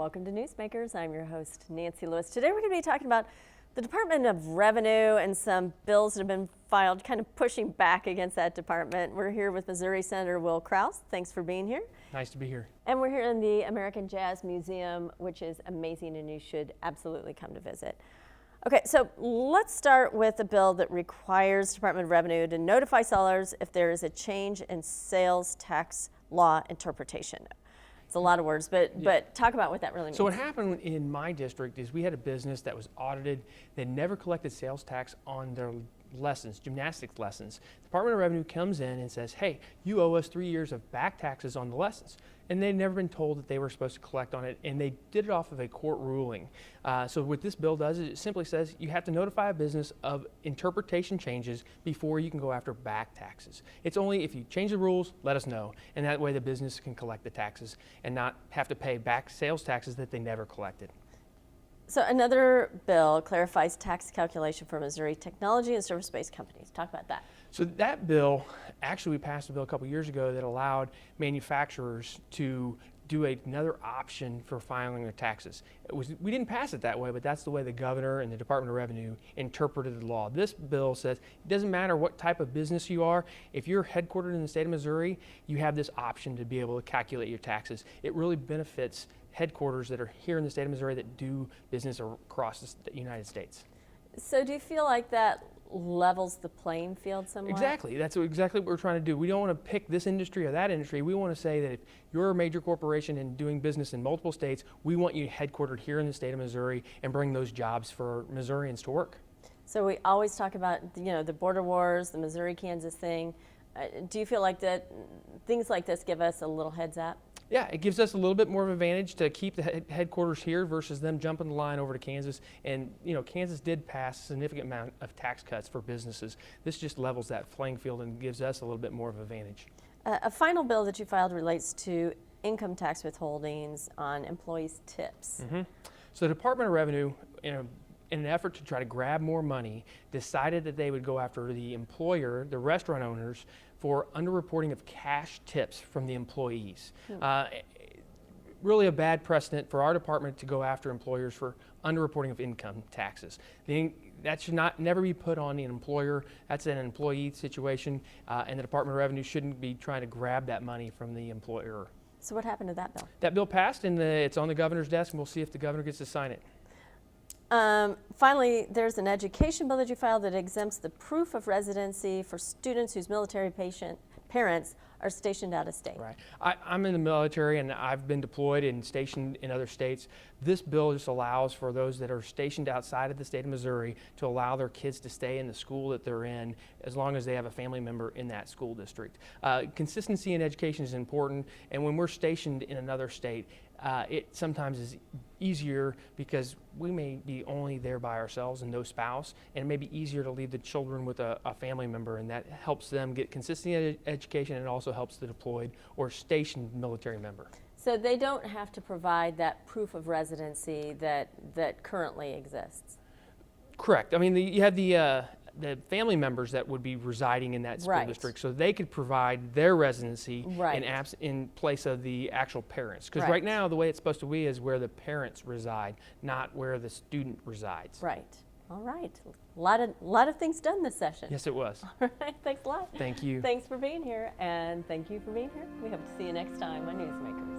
Welcome to Newsmakers. I'm your host, Nancy Lewis. Today we're going to be talking about the Department of Revenue and some bills that have been filed, kind of pushing back against that department. We're here with Missouri Senator Will Kraus. Thanks for being here. Nice to be here. And we're here in the American Jazz Museum, which is amazing, and you should absolutely come to visit. Okay, so let's start with a bill that requires Department of Revenue to notify sellers if there is a change in sales tax law interpretation. It's a lot of words, but talk about what that really means. So what happened in my district is we had a business that was audited. They never collected sales tax on their lessons, gymnastics lessons. Department of Revenue comes in and says, hey, you owe us 3 years of back taxes on the lessons. And they'd never been told that they were supposed to collect on it, and they did it off of a court ruling. So what this bill does is it simply says you have to notify a business of interpretation changes before you can go after back taxes. It's only if you change the rules, let us know, and that way the business can collect the taxes and not have to pay back sales taxes that they never collected. So another bill clarifies tax calculation for Missouri technology and service-based companies. Talk about that. So that bill, actually we passed a bill a couple years ago that allowed manufacturers to do another option for filing their taxes. We didn't pass it that way, but that's the way the governor and the Department of Revenue interpreted the law. This bill says it doesn't matter what type of business you are. If you're headquartered in the state of Missouri, you have this option to be able to calculate your taxes. It really benefits headquarters that are here in the state of Missouri that do business across the United States. So do you feel like that levels the playing field somewhat? Exactly. That's exactly what we're trying to do. We don't want to pick this industry or that industry. We want to say that if you're a major corporation and doing business in multiple states, we want you headquartered here in the state of Missouri and bring those jobs for Missourians to work. So we always talk about, the border wars, the Missouri-Kansas thing. Do you feel like that things like this give us a little heads up? Yeah, it gives us a little bit more of an advantage to keep the headquarters here versus them jumping the line over to Kansas. And Kansas did pass a significant amount of tax cuts for businesses. This just levels that playing field and gives us a little bit more of an advantage. A final bill that you filed relates to income tax withholdings on employees' tips. Mm-hmm. So the Department of Revenue, in an effort to try to grab more money, decided that they would go after the employer, the restaurant owners, for underreporting of cash tips from the employees. Really a bad precedent for our department to go after employers for underreporting of income taxes. That should never be put on the employer. That's an employee situation, and the Department of Revenue shouldn't be trying to grab that money from the employer. So what happened to that bill? That bill passed, and it's on the governor's desk, and we'll see if the governor gets to sign it. Finally, there's an education bill that you filed that exempts the proof of residency for students whose military parents are stationed out of state. Right. I'm in the military and I've been deployed and stationed in other states. This bill just allows for those that are stationed outside of the state of Missouri to allow their kids to stay in the school that they're in as long as they have a family member in that school district. Consistency in education is important, and when we're stationed in another state, it sometimes is easier because we may be only there by ourselves and no spouse, and it may be easier to leave the children with a family member, and that helps them get consistent education and also helps the deployed or stationed military member. So they don't have to provide that proof of residency that currently exists? Correct. I mean, you have the family members that would be residing in that school district, so they could provide their residency in place of the actual parents. Because right now, the way it's supposed to be is where the parents reside, not where the student resides. Right. All right. A lot of things done this session. Yes, it was. All right. Thanks a lot. Thank you. Thanks for being here, and thank you for being here. We hope to see you next time on Newsmakers.